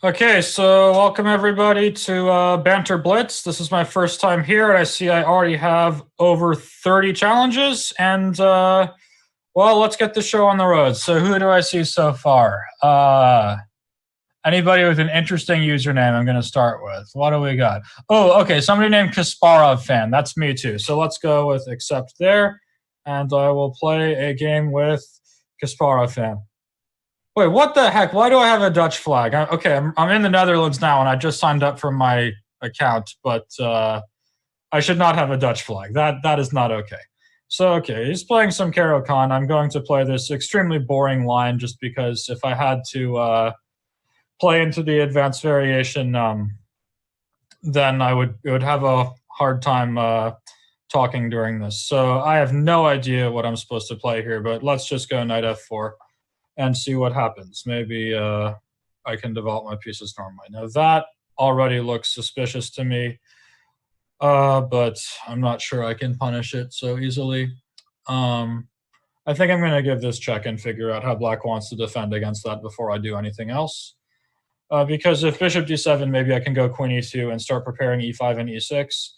Okay, so welcome everybody to Banter Blitz. This is my first time here, and I see I already have over 30 challenges. And well, let's get the show on the road. So who do I see so far? Anybody with an interesting username I'm going to start with. What do we got? Oh, okay, somebody named Kasparov fan. That's me too. So let's go with accept there, and I will play a game with Kasparov fan. Wait, what the heck? Why do I have a Dutch flag? I'm in the Netherlands now, and I just signed up for my account, but I should not have a Dutch flag. That is not okay. So, okay, he's playing some Caro-Kann. I'm going to play this extremely boring line just because if I had to play into the advanced variation, then it would have a hard time talking during this. So I have no idea what I'm supposed to play here, but let's just go knight f4 and see what happens. Maybe I can develop my pieces normally. Now that already looks suspicious to me, but I'm not sure I can punish it so easily. I think I'm going to give this check and figure out how black wants to defend against that before I do anything else. Because if bishop d7, maybe I can go queen e2 and start preparing e5 and e6.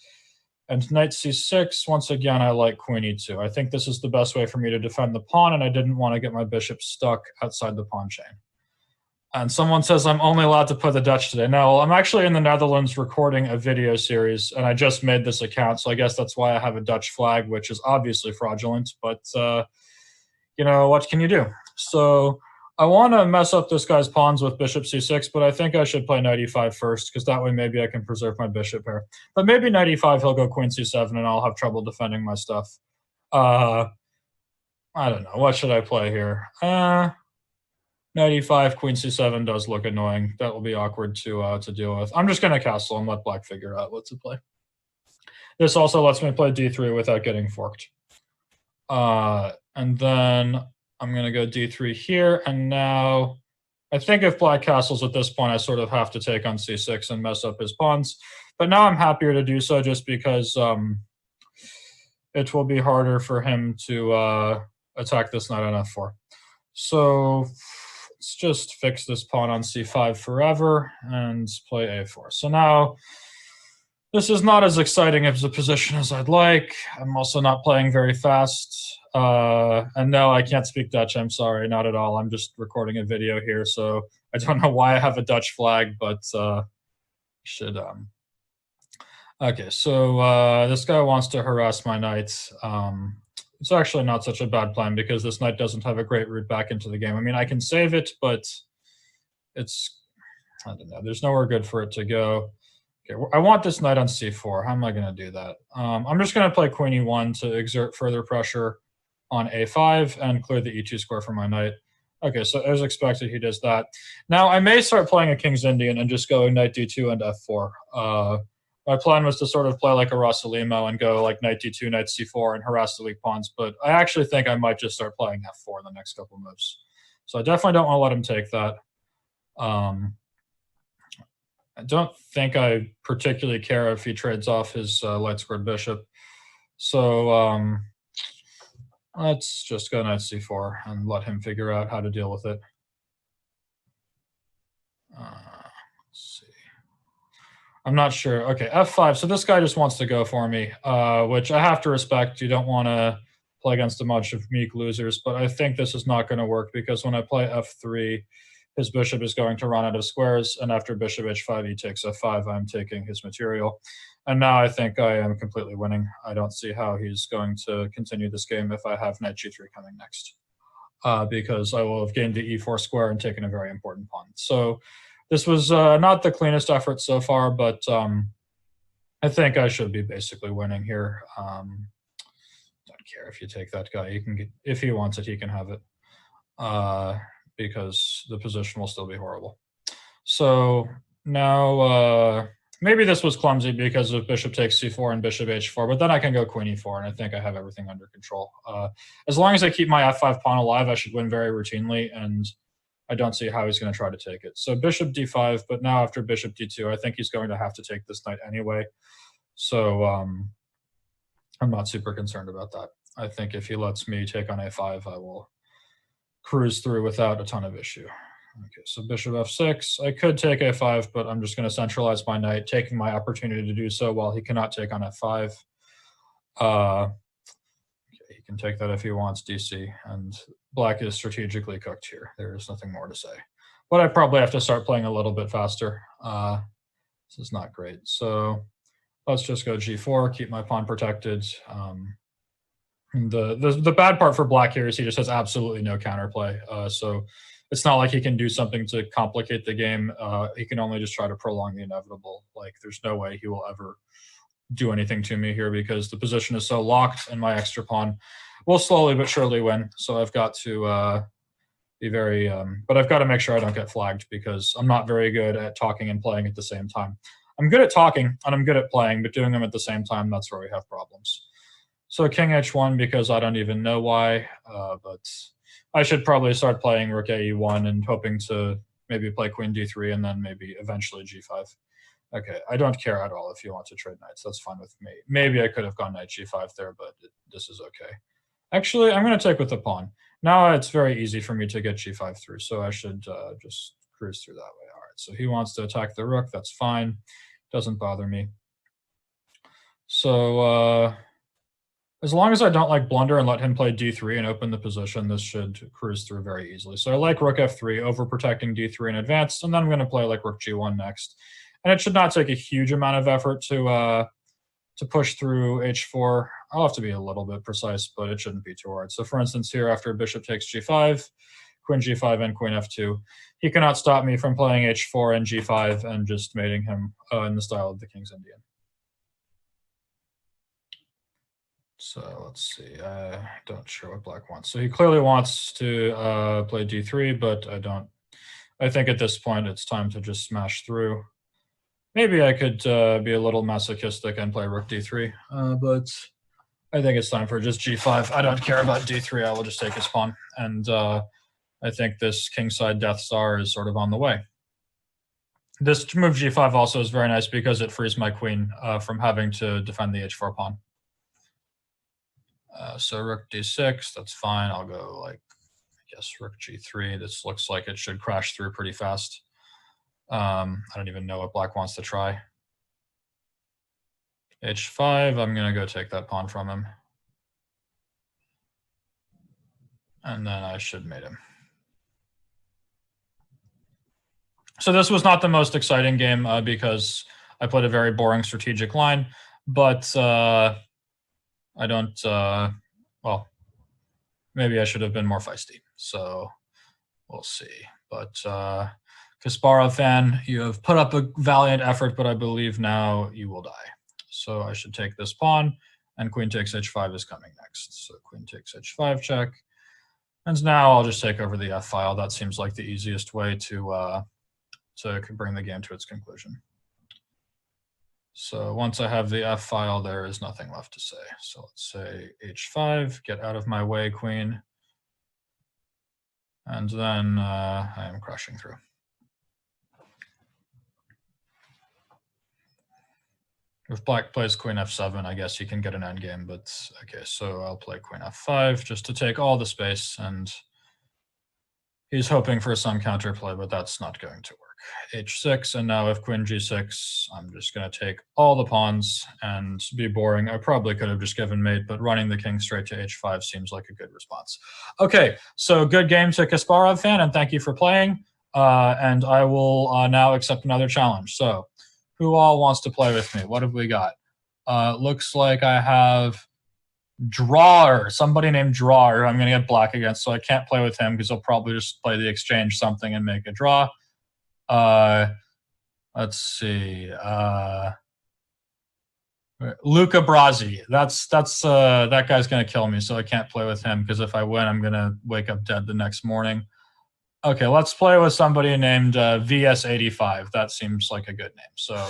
And knight c6, once again, I like queen e2. I think this is the best way for me to defend the pawn, and I didn't want to get my bishop stuck outside the pawn chain. And someone says I'm only allowed to play the Dutch today. No, I'm actually in the Netherlands recording a video series, and I just made this account, so I guess that's why I have a Dutch flag, which is obviously fraudulent, but, you know, what can you do? So I want to mess up this guy's pawns with bishop c6, but I think I should play knight e5 first, because that way maybe I can preserve my bishop here. But maybe knight e5, he'll go queen c7, and I'll have trouble defending my stuff. I don't know. What should I play here? Knight e5, queen c7 does look annoying. That will be awkward to deal with. I'm just going to castle and let black figure out what to play. This also lets me play d3 without getting forked. And then I'm going to go d3 here, and now I think if black castles at this point, I sort of have to take on c6 and mess up his pawns. But now I'm happier to do so just because it will be harder for him to attack this knight on f4. So let's just fix this pawn on c5 forever and play a4. So now this is not as exciting as a position as I'd like. I'm also not playing very fast. And no, I can't speak Dutch. I'm sorry, not at all. I'm just recording a video here, so I don't know why I have a Dutch flag, but should. Okay, so this guy wants to harass my knight. It's actually not such a bad plan because this knight doesn't have a great route back into the game. I mean, I can save it, but it's, I don't know, there's nowhere good for it to go. Okay, I want this knight on c4. How am I going to do that? I'm just going to play queen e1 to exert further pressure on a5 and clear the e2 square for my knight. Okay, so as expected, he does that. Now, I may start playing a King's Indian and just go knight d2 and f4. My plan was to sort of play like a Rossalimo and go like knight d2, knight c4, and harass the weak pawns, but I actually think I might just start playing f4 in the next couple moves. So I definitely don't want to let him take that. I don't think I particularly care if he trades off his light squared bishop. So let's just go knight c4 and let him figure out how to deal with it. Let's see. I'm not sure. Okay, f5. So this guy just wants to go for me, which I have to respect. You don't want to play against a bunch of meek losers, but I think this is not going to work because when I play f3, his bishop is going to run out of squares, and after bishop h5, he takes f5, I'm taking his material. And now I think I am completely winning. I don't see how he's going to continue this game if I have knight g3 coming next, because I will have gained the e4 square and taken a very important pawn. So this was not the cleanest effort so far, but I think I should be basically winning here. Don't care if you take that guy. He can get, if he wants it, he can have it, because the position will still be horrible. So now maybe this was clumsy because of bishop takes c4 and bishop h4, but then I can go queen e4, and I think I have everything under control. As long as I keep my f5 pawn alive, I should win very routinely, and I don't see how he's going to try to take it. So bishop d5, but now after bishop d2, I think he's going to have to take this knight anyway. So I'm not super concerned about that. I think if he lets me take on a5, I will cruise through without a ton of issue. Okay, so bishop f6. I could take a5, but I'm just going to centralize my knight, taking my opportunity to do so while he cannot take on f5. Okay, he can take that if he wants DC, and black is strategically cooked here. There is nothing more to say. But I probably have to start playing a little bit faster. This is not great. So let's just go g4, keep my pawn protected. The bad part for black here is he just has absolutely no counterplay. So it's not like he can do something to complicate the game. He can only just try to prolong the inevitable. Like, there's no way he will ever do anything to me here because the position is so locked and my extra pawn will slowly but surely win. So I've got to be very, but I've got to make sure I don't get flagged because I'm not very good at talking and playing at the same time. I'm good at talking and I'm good at playing, but doing them at the same time, that's where we have problems. So king h1 because I don't even know why, but I should probably start playing rook ae1 and hoping to maybe play queen d3 and then maybe eventually g5. Okay, I don't care at all if you want to trade knights. That's fine with me. Maybe I could have gone knight g5 there, but this is okay. Actually, I'm going to take with the pawn. Now it's very easy for me to get g5 through, so I should just cruise through that way. All right, so he wants to attack the rook. That's fine. Doesn't bother me. So as long as I don't like blunder and let him play d3 and open the position, this should cruise through very easily. So I like rook f3, overprotecting d3 in advance, and then I'm going to play like rook g1 next. And it should not take a huge amount of effort to push through h4. I'll have to be a little bit precise, but it shouldn't be too hard. So for instance, here after bishop takes g5, queen g5 and queen f2, he cannot stop me from playing h4 and g5 and just mating him in the style of the King's Indian. So let's see, I don't sure what black wants. So he clearly wants to play d3, but I think at this point it's time to just smash through. Maybe I could be a little masochistic and play rook d3, but I think it's time for just g5. I don't care about d3. I will just take his pawn. And I think this kingside Death Star is sort of on the way. This move g5 also is very nice because it frees my queen from having to defend the h4 pawn. So rook d6, that's fine. I'll go like, I guess, rook g3. This looks like it should crash through pretty fast. I don't even know what black wants to try. h5, I'm going to go take that pawn from him. And then I should mate him. So this was not the most exciting game because I played a very boring strategic line, but I don't, well, maybe I should have been more feisty. So we'll see. But Kasparov fan, you have put up a valiant effort, but I believe now you will die. So I should take this pawn, and queen takes h5 is coming next. So queen takes h5 check. And now I'll just take over the f file. That seems like the easiest way to bring the game to its conclusion. So once I have the f file, there is nothing left to say. So let's say h5, get out of my way, queen. And then I am crashing through. If black plays queen f7, I guess he can get an endgame, but okay, so I'll play queen f5 just to take all the space, and he's hoping for some counterplay, but that's not going to work. h6, and now if queen g6, I'm just going to take all the pawns and be boring. I probably could have just given mate, but running the king straight to h5 seems like a good response. Okay, so good game to Kasparov fan, and thank you for playing, and I will now accept another challenge. So who all wants to play with me? What have we got? Looks like I have Drawer, somebody named Drawer. I'm going to get black against, so I can't play with him because he'll probably just play the exchange something and make a draw. Let's see. Luca Brasi. That guy's going to kill me, so I can't play with him because if I win, I'm going to wake up dead the next morning. Okay, let's play with somebody named VS85. That seems like a good name. So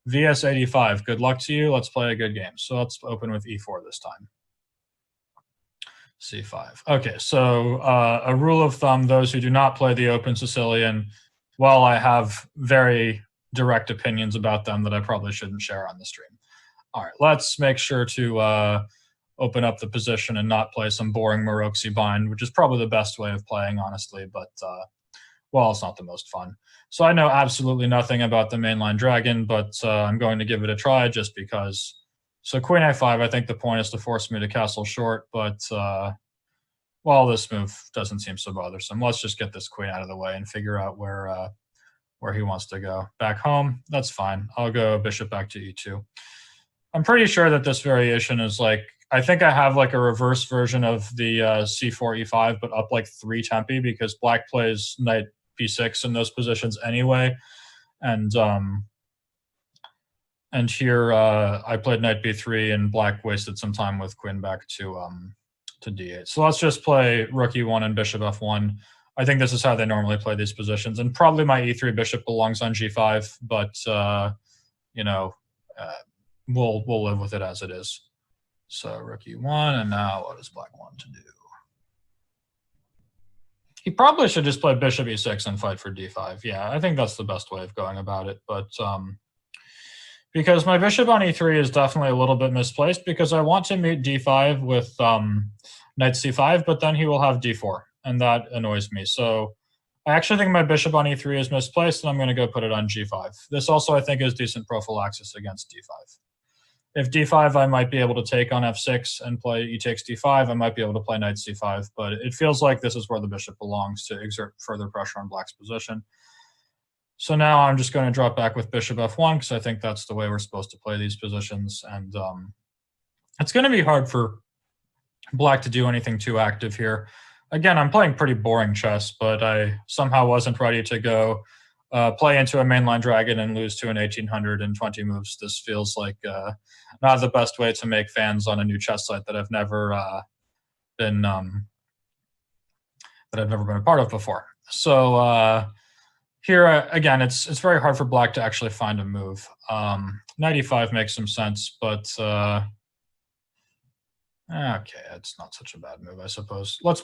VS85, good luck to you. Let's play a good game. So let's open with e4 this time. c5. Okay, so a rule of thumb, those who do not play the open Sicilian, well, I have very direct opinions about them that I probably shouldn't share on the stream. All right, let's make sure to open up the position and not play some boring Maroczy bind, which is probably the best way of playing, honestly, but well, it's not the most fun. So I know absolutely nothing about the mainline dragon, but I'm going to give it a try just because. So queen a5, I think the point is to force me to castle short, but well, this move doesn't seem so bothersome. Let's just get this queen out of the way and figure out where he wants to go. Back home, that's fine. I'll go bishop back to e2. I'm pretty sure that this variation is like, I think I have like a reverse version of the c4 e5, but up like 3 tempi because black plays knight b6 in those positions anyway. And here I played knight b3 and black wasted some time with queen back to d8. So let's just play rook e1 and bishop f1. I think this is how they normally play these positions, and probably my e3 bishop belongs on g5, but you know, we'll live with it as it is. So rook e1, and now what does black want to do? He probably should just play bishop e6 and fight for d5. Yeah, I think that's the best way of going about it, but because my bishop on e3 is definitely a little bit misplaced because I want to meet d5 with knight c5, but then he will have d4, and that annoys me. So I actually think my bishop on e3 is misplaced, and I'm going to go put it on g5. This also, I think, is decent prophylaxis against d5. If d5, I might be able to take on f6 and play e takes d5. I might be able to play knight c5, but it feels like this is where the bishop belongs to exert further pressure on black's position. So now I'm just going to drop back with bishop f1 because I think that's the way we're supposed to play these positions. And it's going to be hard for black to do anything too active here. Again, I'm playing pretty boring chess, but I somehow wasn't ready to go play into a mainline dragon and lose to an 1800 in 20 moves. This feels like not the best way to make fans on a new chess site that I've never been a part of before. So here again, it's very hard for black to actually find a move. Knight e5 makes some sense, but okay, it's not such a bad move, I suppose. Let's